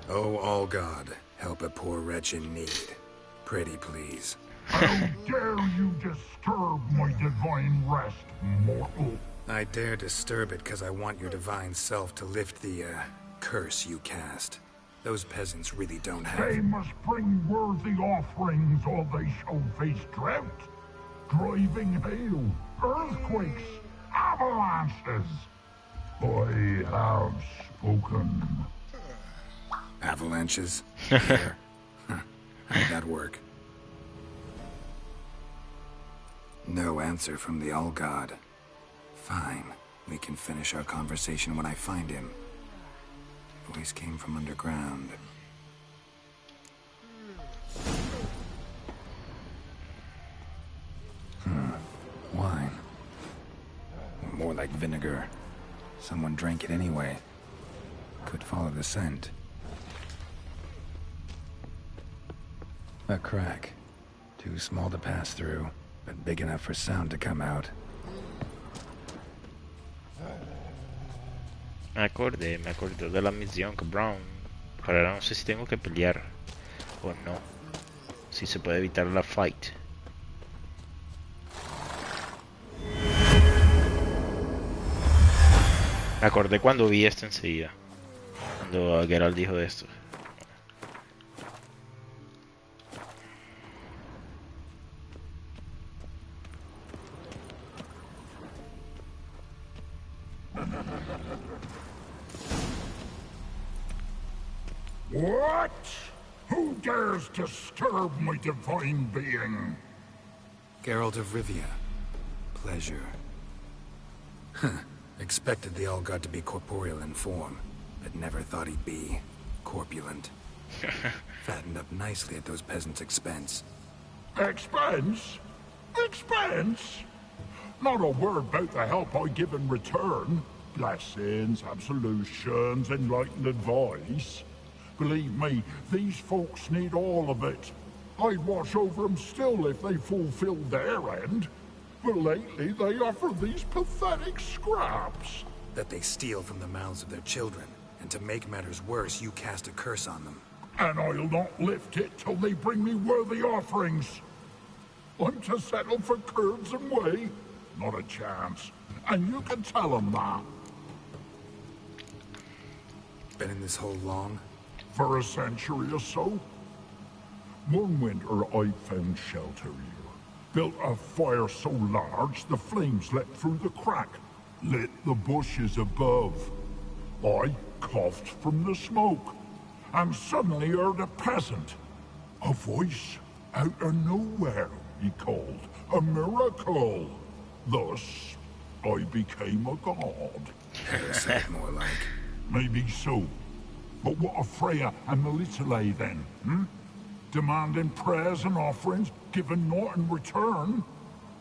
[SPEAKER 3] Oh, All God, help a poor wretch in need. Pretty please.
[SPEAKER 9] How dare you disturb my divine rest, mortal?
[SPEAKER 3] I dare disturb it because I want your divine self to lift the, curse you cast. Those peasants really don't have...
[SPEAKER 9] They must bring worthy offerings or they shall face drought, driving hail, earthquakes, avalanches. I have spoken.
[SPEAKER 3] Avalanches? Here. How'd that work? No answer from the All God. Fine. We can finish our conversation when I find him. Voice came from underground. Wine. More like vinegar. Someone drank it anyway. Could follow the scent. A crack. Too small to pass through, but big enough for sound to come out.
[SPEAKER 1] Me acordé de la misión, cabrón. Ahora no sé si tengo que pelear o no. Si se puede evitar la fight. Me acordé cuando vi esto enseguida. Cuando Geralt dijo de esto.
[SPEAKER 9] What? Who dares disturb my divine being?
[SPEAKER 3] Geralt of Rivia. Pleasure. Expected the All God to be corporeal in form, but never thought he'd be corpulent. Fattened up nicely at those peasants' expense.
[SPEAKER 9] Expense? Expense? Not a word about the help I give in return. Blessings, absolutions, enlightened advice. Believe me, these folks need all of it. I'd watch over them still if they fulfilled their end. But lately they offer these pathetic scraps.
[SPEAKER 3] That they steal from the mouths of their children, and to make matters worse, you cast a curse on them.
[SPEAKER 9] And I'll not lift it till they bring me worthy offerings. I'm to settle for curds and whey? Not a chance. And you can tell them that.
[SPEAKER 3] Been in this hole long?
[SPEAKER 9] For a century or so. One winter I found shelter here. Built a fire so large the flames leapt through the crack, lit the bushes above. I coughed from the smoke. and suddenly heard a peasant. A voice out of nowhere, he called. A miracle. Thus, I became a god.
[SPEAKER 3] Parasite, more like.
[SPEAKER 9] Maybe so. But what of Freya and Melitele then, hmm? Demanding prayers and offerings, giving naught in return?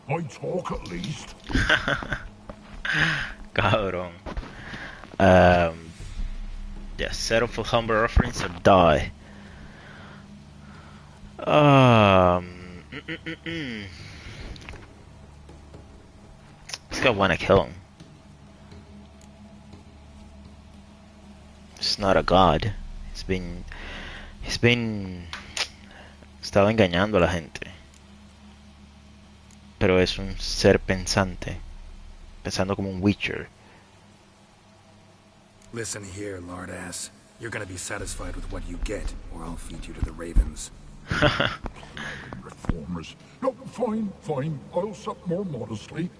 [SPEAKER 9] I talk at least.
[SPEAKER 1] Cabrón. Yeah, settle for humble offerings or die. Um, This guy wanna kill him. He's not a god. He's been estaba engañando a la gente. Pero es un ser pensante, pensando como un Witcher.
[SPEAKER 3] Listen here, lardass. You're gonna be satisfied with what you get, or I'll feed you to the ravens.
[SPEAKER 9] Reformers. No, fine, fine. I'll sup more modestly.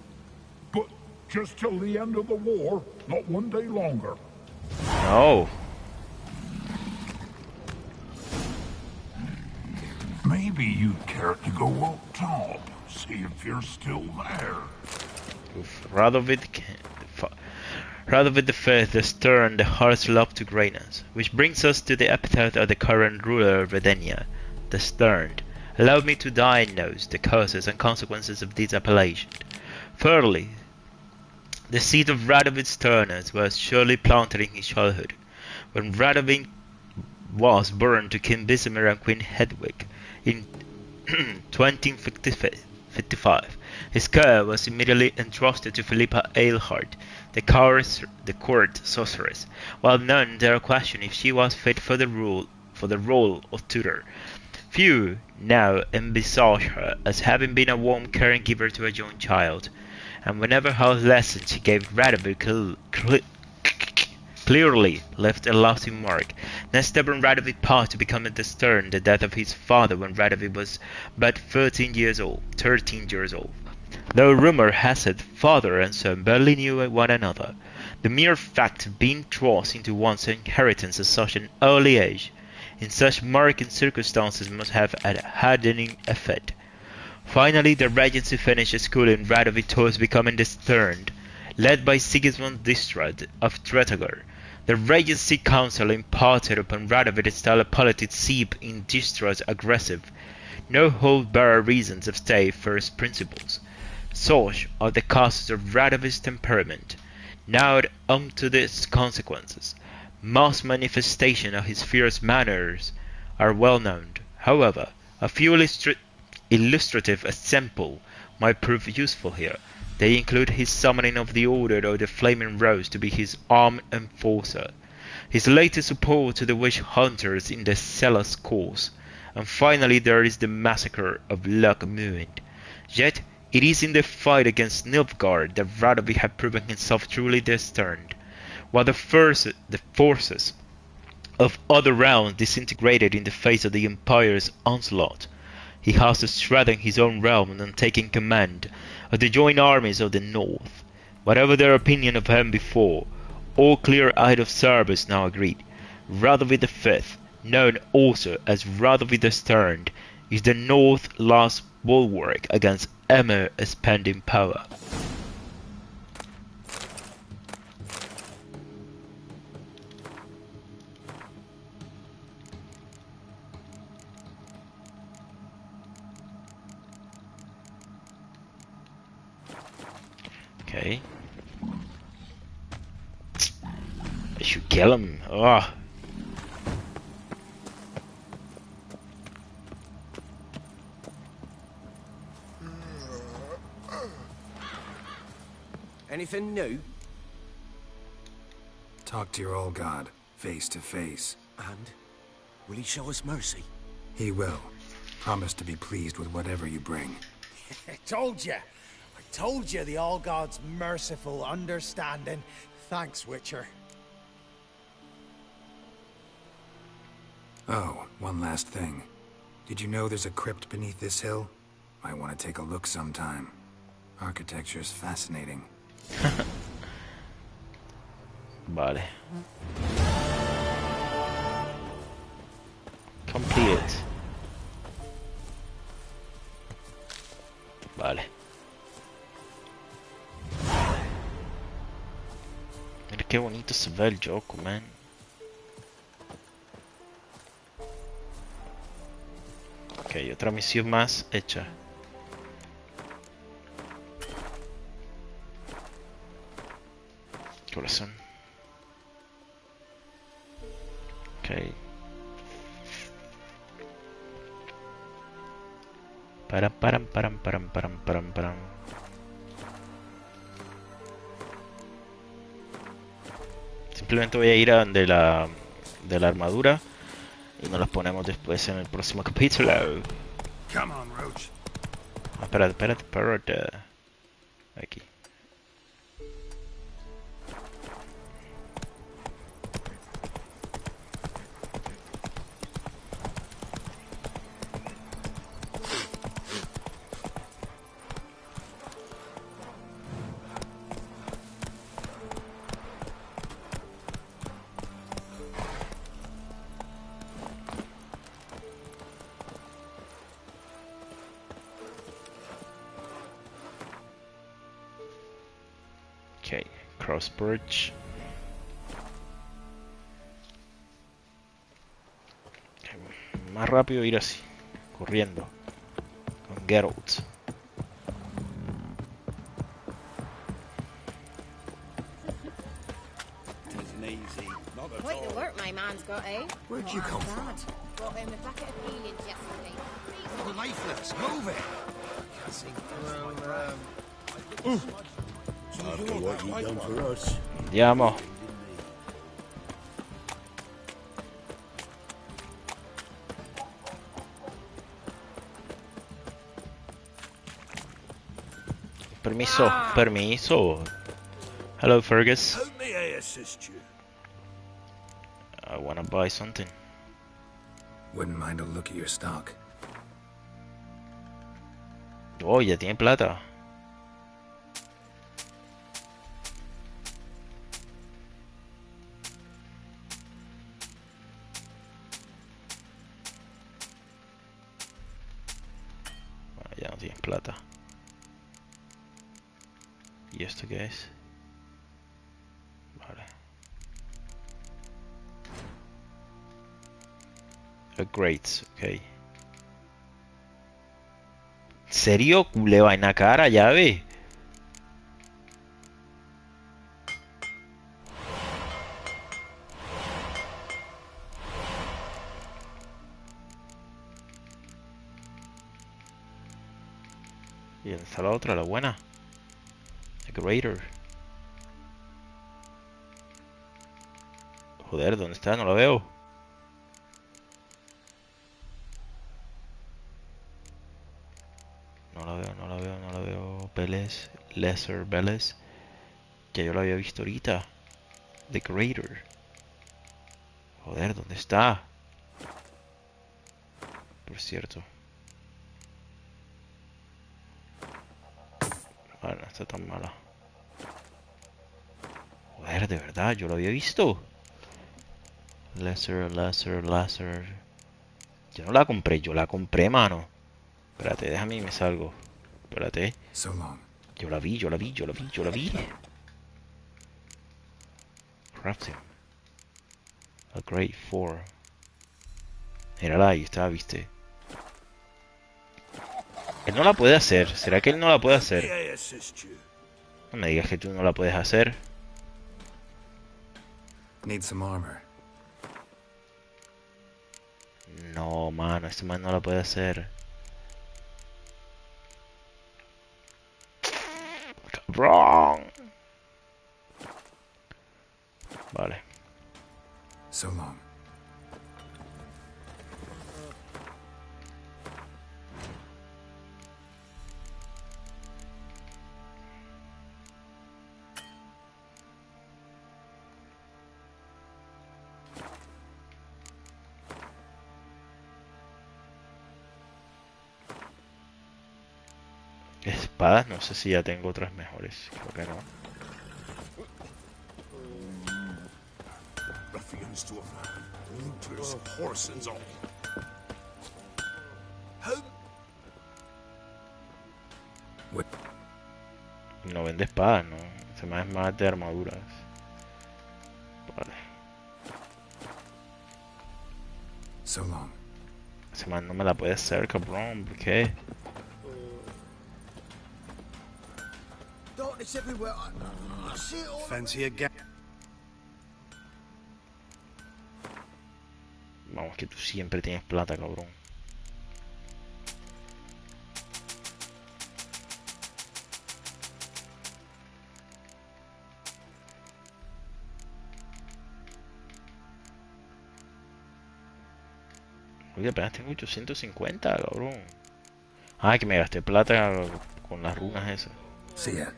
[SPEAKER 9] But just till the end of the war, not one day longer.
[SPEAKER 1] No.
[SPEAKER 9] Maybe you'd care to go up top, see if you're still there.
[SPEAKER 1] Oof. Radovid the Fifth, the stern, the heart's love to greatness, which brings us to the epithet of the current ruler of Redania, the stern. Allow me to diagnose the causes and consequences of this appellation. Thirdly, the seed of Radovid's sternness was surely planted in his childhood, when Radovid was born to King Visimir and Queen Hedwig in 1255. His care was immediately entrusted to Philippa Eilhart, the court sorceress, while none dare question if she was fit for the role of tutor. Few now envisage her as having been a warm caring giver to a young child, and whenever her lessons she gave Radovid clearly left a lasting mark. Then stubborn Radovid passed to become the stern, the death of his father when Radovid was but 13 years old. Though rumor has it, father and son barely knew one another. The mere fact of being thrust into one's inheritance at such an early age, in such marked circumstances, must have a hardening effect. Finally, the regency finished school in Radovid towards becoming the stern, led by Sigismund Distrad of Tretagar. The Regency Council imparted upon Radovid a style of politics seep in Distrad's aggressive, no-hold-barred reasons of state first principles. Such are the causes of Radovid's temperament. Now unto these consequences. Most manifestations of his fierce manners are well known. However, a few illustrative examples might prove useful here. They include his summoning of the Order of the Flaming Rose to be his armed enforcer, his latest support to the witch hunters in the Celas cause, and finally there is the massacre of Lochmuir. Yet it is in the fight against Nilfgaard that Radovid had proven himself truly the stern. While the forces of other realms disintegrated in the face of the Empire's onslaught, he has strengthened his own realm and taken command of the joint armies of the North. Whatever their opinion of him before, all clear-eyed observers now agreed. Radovid the Fifth, known also as Radovid the Stern, is the North's last bulwark against ever-expanding power. Okay. I should kill him. Oh.
[SPEAKER 8] Anything new?
[SPEAKER 3] Talk to your old god, face to face.
[SPEAKER 8] And? Will he show us mercy?
[SPEAKER 3] He will. Promise to be pleased with whatever you bring.
[SPEAKER 7] I told you the All-God's merciful, understanding. Thanks, Witcher.
[SPEAKER 3] Oh, one last thing. Did you know there's a crypt beneath this hill? Might want to take a look sometime. Architecture's fascinating.
[SPEAKER 1] Vale. Completed. Vale. Mira qué bonito se ve el Yoko, man. Ok, otra misión más hecha. Corazón. Ok. Param. Simplemente voy a ir a de la armadura y nos las ponemos después en el próximo capítulo.
[SPEAKER 3] Come on, Roach.
[SPEAKER 1] Espérate. Aquí. Ok, cross bridge. Okay, más rápido ir así, corriendo, con Geralt.
[SPEAKER 4] Quite the work my man's got, eh?
[SPEAKER 3] Where'd you come from?
[SPEAKER 4] Brought home a bucket of peelings yesterday.
[SPEAKER 3] You're lifeless. Move it.
[SPEAKER 6] After what you done for us.
[SPEAKER 1] Andiamo. Permiso. Hello, Fergus.
[SPEAKER 8] How may I assist you?
[SPEAKER 1] I wanna buy something.
[SPEAKER 3] Wouldn't mind a look at your stock.
[SPEAKER 1] Oh, ya tiene plata. Bueno, ya no tienes plata. ¿Y esto qué es? Vale. Upgrades, ok. ¿Serio? Le vaina cara, llave. ¿Y dónde está la otra, la buena? Greater. Joder, ¿dónde está? No la veo. No la veo. Beles, Lesser Beles. Ya yo la había visto ahorita. The Greater. Joder, ¿dónde está? Por cierto. Vale, no está tan mala. Joder, de verdad, yo lo había visto. Lesser. Yo no la compré, yo la compré, mano. Espérate, déjame y me salgo. Espérate.
[SPEAKER 3] So long.
[SPEAKER 1] Yo la vi. Crafting. A grade 4. Mírala, ahí está, viste. Él no la puede hacer. ¿Será que él no la puede hacer?
[SPEAKER 8] May I assist you?
[SPEAKER 1] No me digas que tú no la puedes hacer.
[SPEAKER 3] Need some armor.
[SPEAKER 1] No, mano, este man no la puede hacer. Wrong. Vale.
[SPEAKER 3] So long.
[SPEAKER 1] Espadas, no sé si ya tengo otras mejores. Creo que no.
[SPEAKER 6] Ruffians to a man. Looters, horse and all.
[SPEAKER 1] No vende espadas, ¿no? Se me es más de armaduras. Vale.
[SPEAKER 3] So long.
[SPEAKER 1] Ese man no me la puede hacer, cabrón. ¿Por qué?
[SPEAKER 7] Darkness everywhere. I see it all. Fancy again.
[SPEAKER 1] Vamos, que tú siempre tienes plata, cabrón. Oye, apenas tengo 850, cabrón. Ah, que me gasté plata con las runas esas.
[SPEAKER 3] See ya.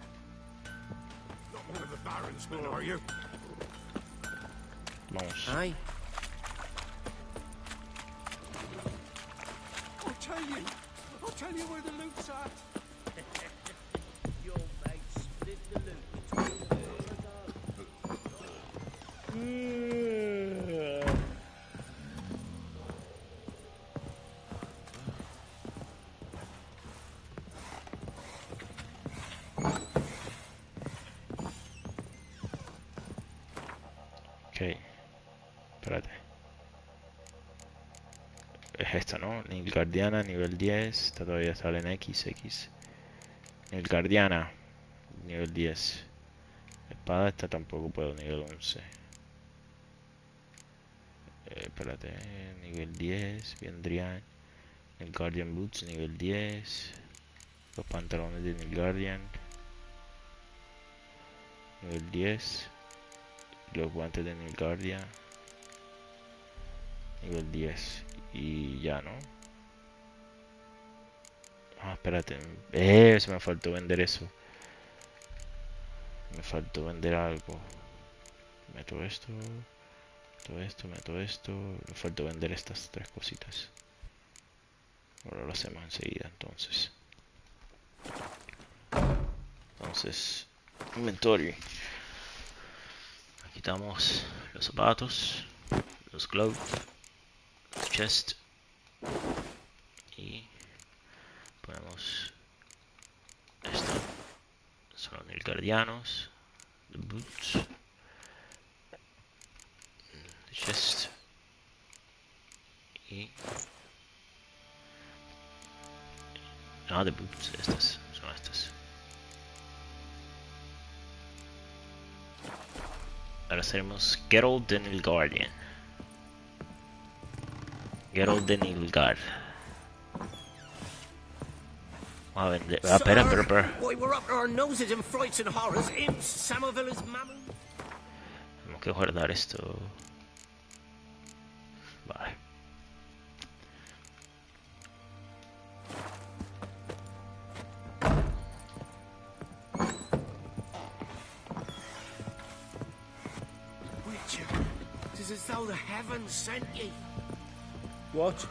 [SPEAKER 1] Vamos.
[SPEAKER 8] Aye.
[SPEAKER 2] I'll tell you where the loot's at.
[SPEAKER 8] Your mate split the loot
[SPEAKER 1] Ok. Espérate. Es esta, ¿no? Nilgardiana, nivel 10. Esta todavía sale en X. Nilgardiana, nivel 10. Espada, esta tampoco puedo, nivel 11. Espérate, nivel 10. Vendrían Nilgardian Boots, nivel 10. Los pantalones de Nilgardian, nivel 10. Los guantes de Nilgardia, nivel 10. Y ya, ¿no? Ah, espérate. Se me faltó vender eso. Me faltó vender algo. Meto esto. Meto esto. Me faltó vender estas tres cositas. Ahora lo hacemos enseguida, entonces. Inventory. Quitamos los zapatos, los gloves, los chest. Y ponemos esto. Son los nilgardianos. The boots. The chest. Y... the boots. Estas. Son estas. Ahora hacemos Geralt de Nilgardian. Geralt de Nilgard. Vamos a vender. Espera.
[SPEAKER 8] Why, we're up to our noses in frights and horrors. Imps, Samovilla's mammon.
[SPEAKER 1] Tenemos que guardar esto. Vale.
[SPEAKER 8] Richard, it is as though the heavens sent ye.
[SPEAKER 2] What?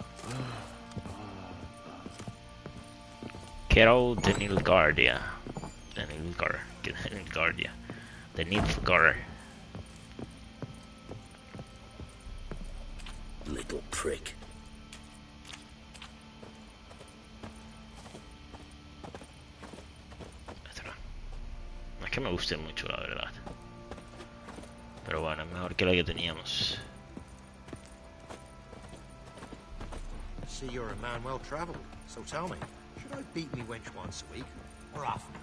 [SPEAKER 1] Geralt de Nilgardia. Nilgardia. De Nilfgaard.
[SPEAKER 3] Little prick.
[SPEAKER 1] No es que me guste mucho, la verdad. Pero bueno, es mejor que la que teníamos.
[SPEAKER 10] See, you're a man well travelled, so tell me, should I beat me wench once a week, or often?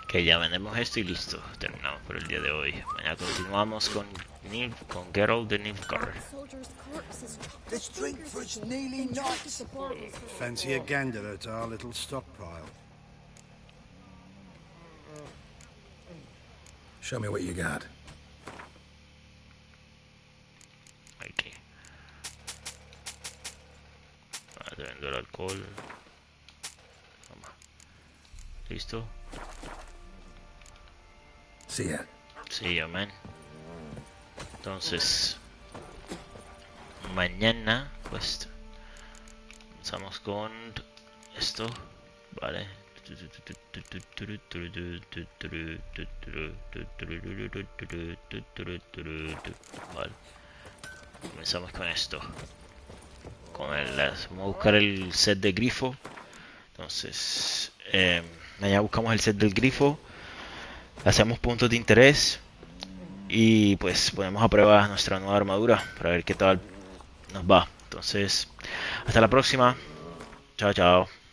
[SPEAKER 1] Que ya vendemos esto y listo, terminamos por el día de hoy. Mañana continuamos con Geralt de Nilfgaard.
[SPEAKER 7] This drink for its nearly nuts. Fancy a gander at our little stockpile.
[SPEAKER 3] Show me what you got.
[SPEAKER 1] Aquí. Te vendo el alcohol. Toma. ¿Listo?
[SPEAKER 3] See ya.
[SPEAKER 1] Sí, amén. Entonces, mañana, pues, comenzamos con esto, ¿vale? Vale. Comenzamos con esto. Vamos a buscar el set de grifo. Entonces, mañana buscamos el set del grifo. Hacemos puntos de interés. Y pues ponemos a prueba nuestra nueva armadura para ver qué tal nos va. Entonces, hasta la próxima. Chao, chao.